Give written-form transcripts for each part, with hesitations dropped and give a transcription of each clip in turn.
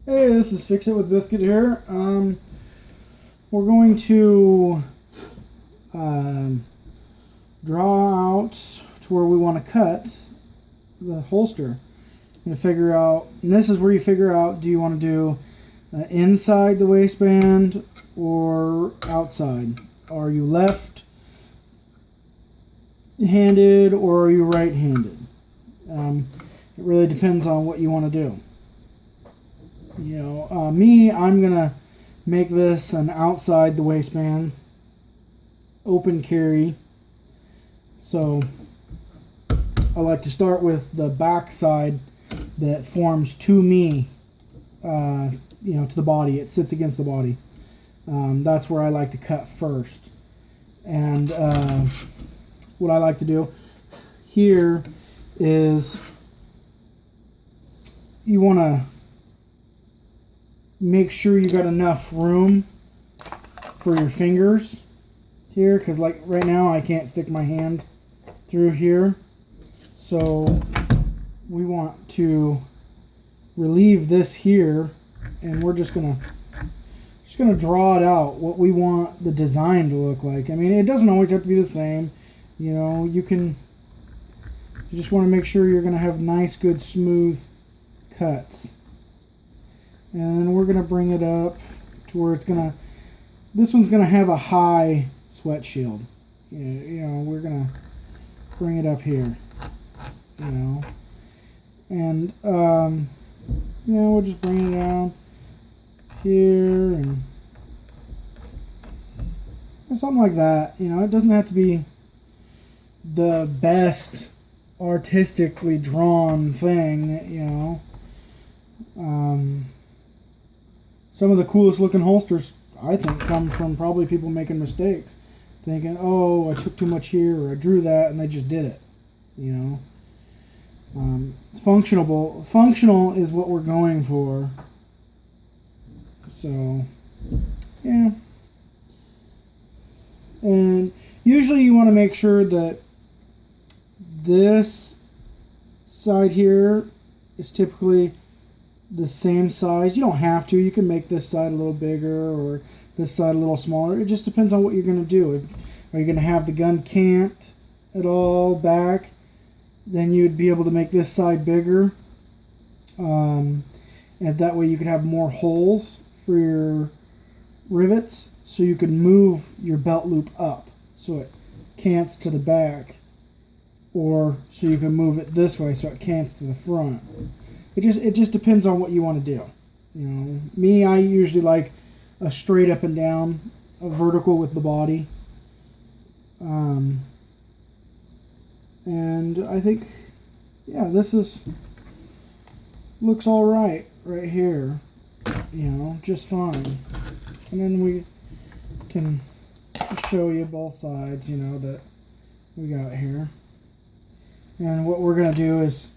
Hey, this is Fix It with Biscuit here. We're going to um, draw out to where we want to cut the holster. I'm going to figure out, and this is where you figure out, do you want to do inside the waistband or outside? Are you left-handed or are you right-handed? It really depends on what you want to do. I'm gonna make this an outside the waistband open carry. So I like to start with the back side that forms to me, to the body. It sits against the body. That's where I like to cut first. And what I like to do here is you want to make sure you got enough room for your fingers here, because like right now I can't stick my hand through here, so we want to relieve this here, and we're just gonna draw it out what we want the design to look like. I mean, it doesn't always have to be the same, you just want to make sure you're gonna have nice, good, smooth cuts. And then we're going to bring it up to where this one's going to have a high sweat shield. We're going to bring it up here, and, we'll just bring it down here and something like that. It doesn't have to be the best artistically drawn thing, some of the coolest looking holsters, I think, come from probably people making mistakes. Thinking, oh, I took too much here, or I drew that, and they just did it. Functional is what we're going for. So, yeah. And usually you want to make sure that this side here is typically the same size. You don't have to. You can make this side a little bigger or this side a little smaller. It just depends on what you're going to do. Are you going to have the gun cant at all back? Then you'd be able to make this side bigger. And that way you could have more holes for your rivets, so you can move your belt loop up so it cants to the back, or so you can move it this way so it cants to the front. It just depends on what you want to do. Me, I usually like a straight up and down, a vertical with the body. And I think, this looks all right here. Just fine. And then we can show you both sides, that we got here. And what we're going to do is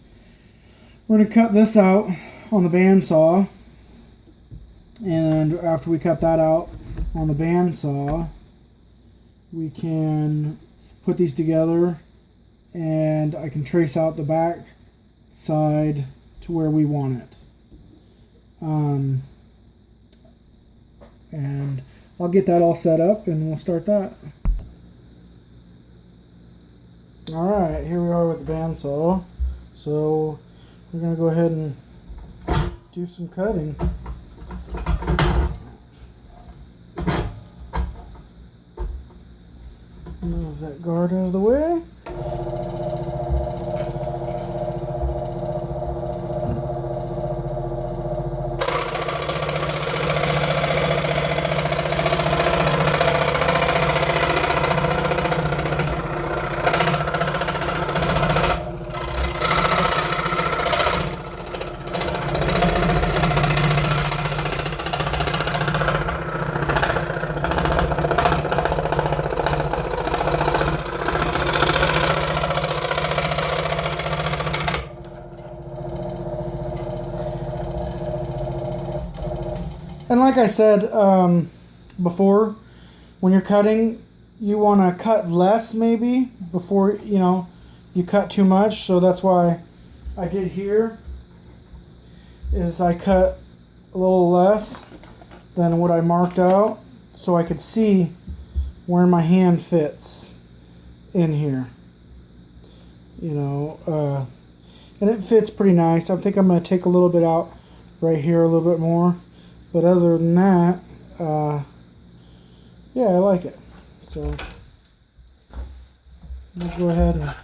we're going to cut this out on the bandsaw, and after we cut that out on the bandsaw, we can put these together, and I can trace out the back side to where we want it. And I'll get that all set up, and we'll start that. Alright, here we are with the bandsaw. So we're going to go ahead and do some cutting. Move that guard out of the way. And like I said before, when you're cutting, you want to cut less maybe before, you cut too much. So that's why I did here is I cut a little less than what I marked out so I could see where my hand fits in here. You know, and it fits pretty nice. I think I'm going to take a little bit out right here, a little bit more. But other than that, yeah, I like it. So I'll go ahead and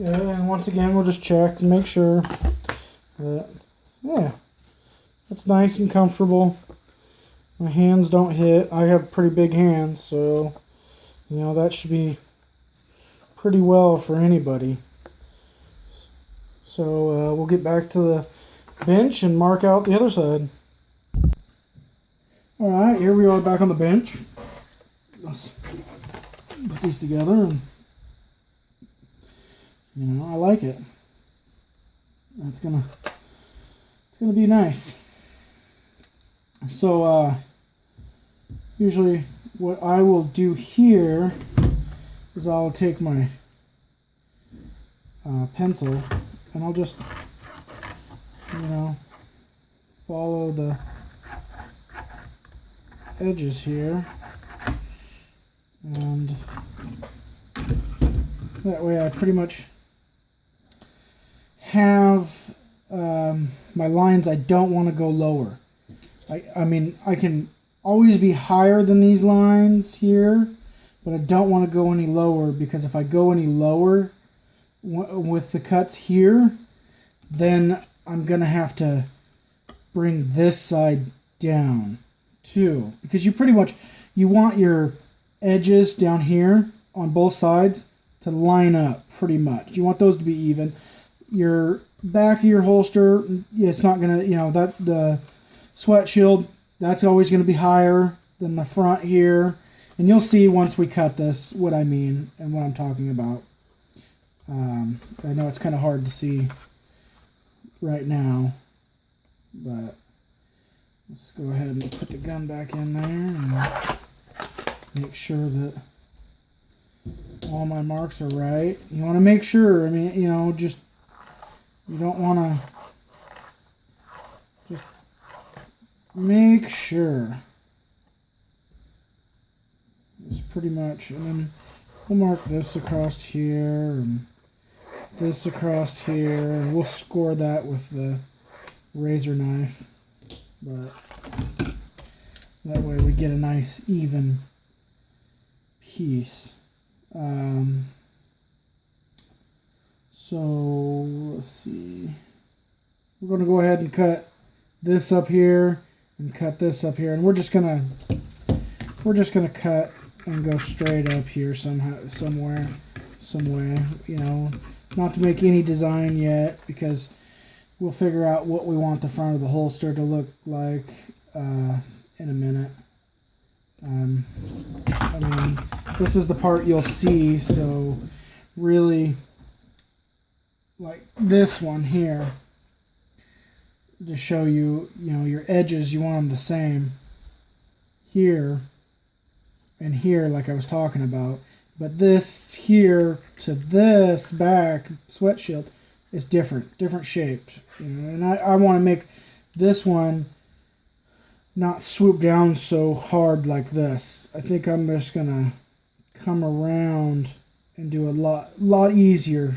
yeah, and once again, we'll just check and make sure that, yeah, it's nice and comfortable. My hands don't hit. I have pretty big hands, so, you know, that should be pretty well for anybody. So we'll get back to the bench and mark out the other side. Alright, here we are back on the bench. Let's put these together, and you know, I like it. It's gonna be nice. So usually what I will do here is I'll take my pencil and I'll just, you know, follow the edges here, and that way I pretty much have my lines. I don't want to go lower. I mean, I can always be higher than these lines here, but I don't want to go any lower, because if I go any lower with the cuts here, then I'm gonna have to bring this side down too, because you pretty much, you want your edges down here on both sides to line up pretty much. You want those to be even. Your back of your holster, it's not gonna, you know, that the sweat shield, that's always gonna be higher than the front here, and you'll see once we cut this what I mean and what I'm talking about. I know it's kind of hard to see right now, but let's go ahead and put the gun back in there and make sure that all my marks are right. You want to make sure, I mean, you know, just, you don't want to, just make sure. It's pretty much, and then we'll mark this across here and this across here, and we'll score that with the razor knife, but that way we get a nice even piece. So let's see, we're going to go ahead and cut this up here and cut this up here, and we're just gonna cut and go straight up here somewhere, some way, you know, not to make any design yet, because we'll figure out what we want the front of the holster to look like in a minute. I mean, this is the part you'll see, so really, like this one here, to show you, you know, your edges, you want them the same here and here, like I was talking about. But this here to this back sweat shield is different shapes, you know, and I want to make this one not swoop down so hard like this. I think I'm just gonna come around and do a lot easier,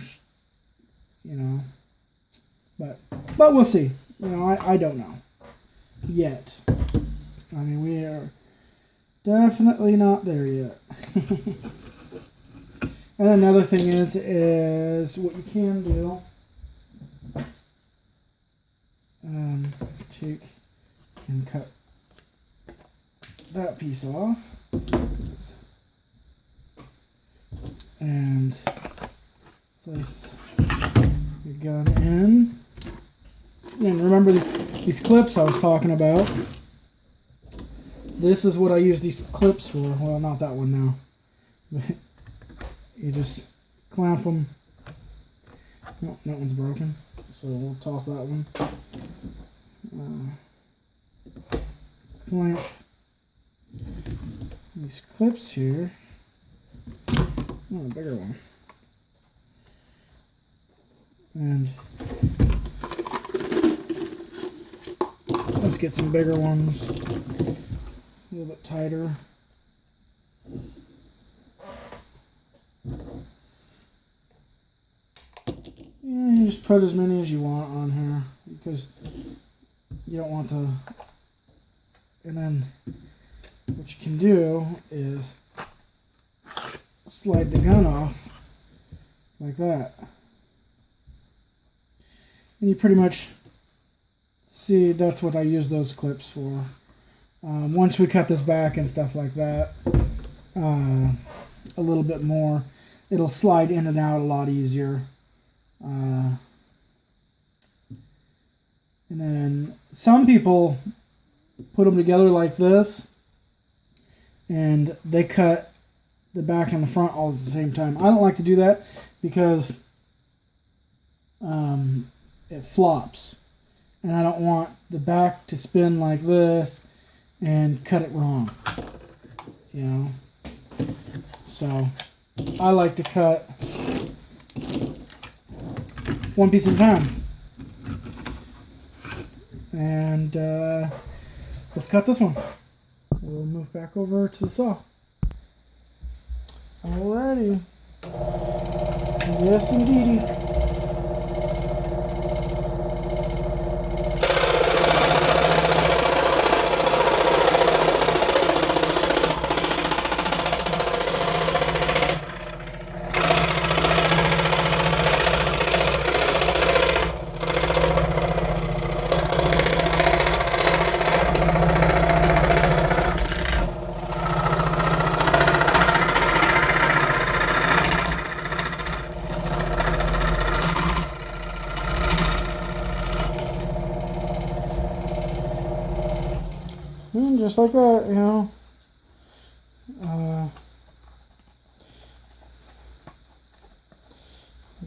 you know, but we'll see. You know, I don't know yet. I mean, we are definitely not there yet. And another thing is what you can do, take and cut that piece off, and place your gun in. And remember, these clips I was talking about. This is what I use these clips for. Well, not that one now. But you just clamp them. No, that one's broken, so we'll toss that one. Clamp these clips here. Oh, a bigger one. And let's get some bigger ones. A little bit tighter. And you just put as many as you want on here because you don't want to. And then what you can do is slide the gun off like that. And you pretty much see that's what I use those clips for. Once we cut this back and stuff like that, a little bit more, it'll slide in and out a lot easier. And then some people put them together like this, and they cut the back and the front all at the same time. I don't like to do that because it flops, and I don't want the back to spin like this and cut it wrong, you know. So I like to cut one piece at a time. And let's cut this one. We'll move back over to the saw. Alrighty. Yes, indeedy. And just like that, you know.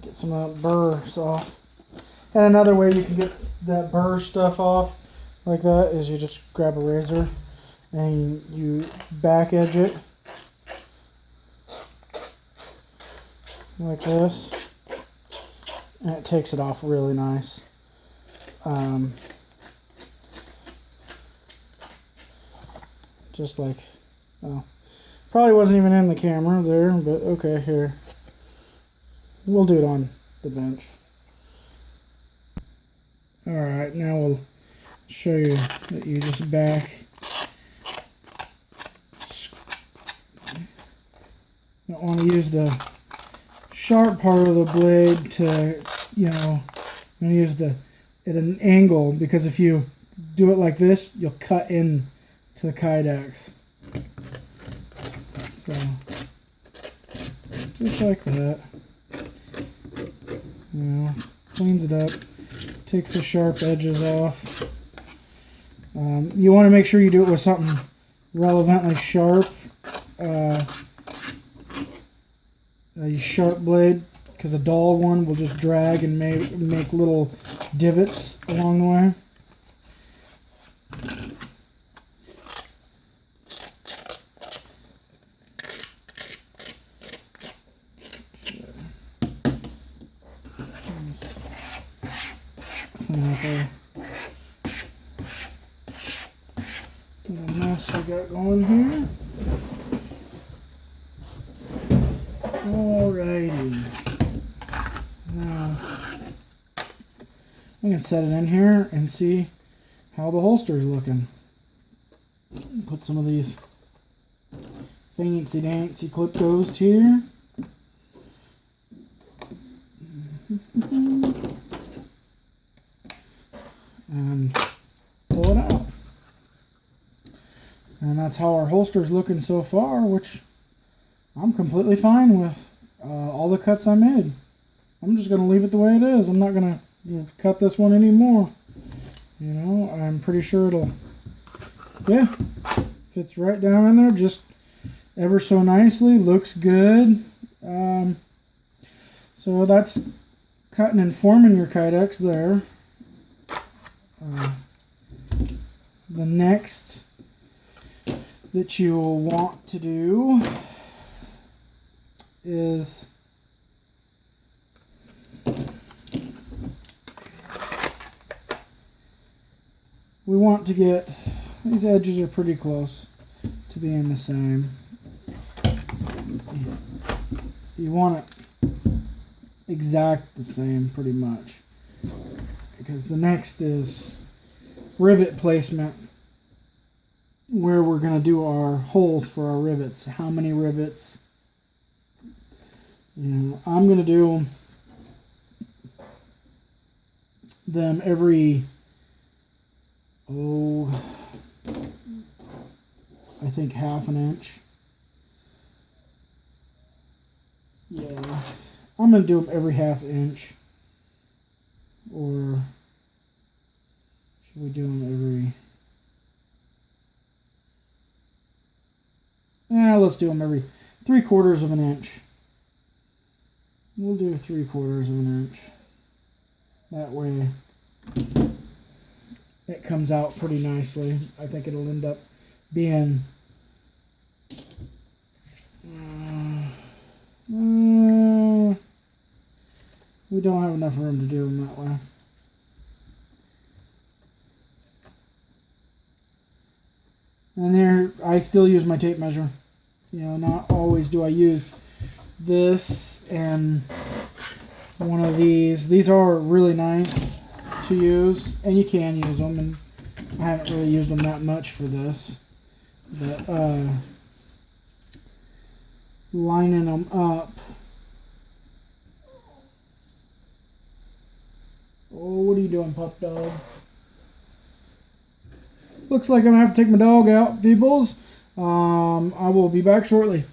Get some of that burr off. And another way you can get that burr stuff off like that is you just grab a razor and you back edge it like this, and it takes it off really nice. Just like, oh, probably wasn't even in the camera there, but okay, here. We'll do it on the bench. Alright, now we'll show you that you just back. Don't want to use the sharp part of the blade to, you know, I'm going to use the at an angle, because if you do it like this, you'll cut in to the kydex. So just like that, you know, cleans it up, takes the sharp edges off. You want to make sure you do it with something relevantly sharp, a sharp blade, because a dull one will just drag and make little divots along the way. Clean up our little mess we got going here. Alrighty. Now we can set it in here and see how the holster is looking. Put some of these fancy dancy clip goes here. And pull it out. And that's how our holster is looking so far, which I'm completely fine with. All the cuts I made. I'm just going to leave it the way it is. I'm not going to cut this one anymore. You know, I'm pretty sure it'll, yeah, fits right down in there just ever so nicely. Looks good. So that's cutting and forming your kydex there. The next that you'll want to do is we want to get, these edges are pretty close to being the same. You want it exact the same pretty much, because the next is rivet placement, where we're going to do our holes for our rivets. How many rivets? You know, I'm going to do them every, I think half an inch. Yeah, I'm going to do them every half inch. Or should we do them every... let's do them every 3/4 of an inch. We'll do 3/4 of an inch. That way it comes out pretty nicely. I think it'll end up being we don't have enough room to do them that way. And there, I still use my tape measure. You know, not always do I use this and one of these. These are really nice to use, and you can use them, and I haven't really used them that much for this. But lining them up. Oh, what are you doing, pup dog? Looks like I'm going to have to take my dog out, peoples. I will be back shortly.